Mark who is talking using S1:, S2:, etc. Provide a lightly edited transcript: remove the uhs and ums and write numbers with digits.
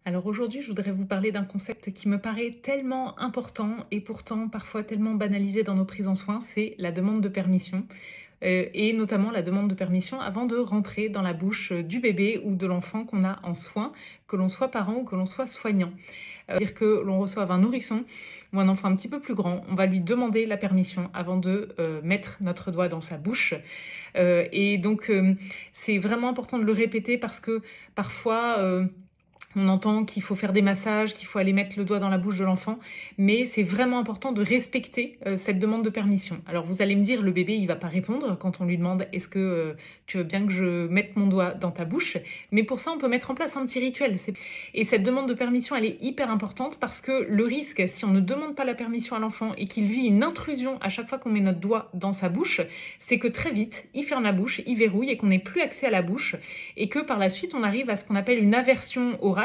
S1: Alors aujourd'hui, je voudrais vous parler d'un concept qui me paraît tellement important et pourtant parfois tellement banalisé dans nos prises en soins, c'est la demande de permission. Et notamment la demande de permission avant de rentrer dans la bouche du bébé ou de l'enfant qu'on a en soins, que l'on soit parent ou que l'on soit soignant. Dire que l'on reçoive un nourrisson ou un enfant un petit peu plus grand, on va lui demander la permission avant de mettre notre doigt dans sa bouche. Et donc, c'est vraiment important de le répéter parce que parfois... on entend qu'il faut faire des massages, qu'il faut aller mettre le doigt dans la bouche de l'enfant, mais c'est vraiment important de respecter cette demande de permission. Alors vous allez me dire, le bébé, il va pas répondre quand on lui demande est-ce que tu veux bien que je mette mon doigt dans ta bouche, mais pour ça, on peut mettre en place un petit rituel. Et cette demande de permission, elle est hyper importante parce que le risque, si on ne demande pas la permission à l'enfant et qu'il vit une intrusion à chaque fois qu'on met notre doigt dans sa bouche, c'est que très vite, il ferme la bouche, il verrouille et qu'on n'ait plus accès à la bouche et que par la suite, on arrive à ce qu'on appelle une aversion orale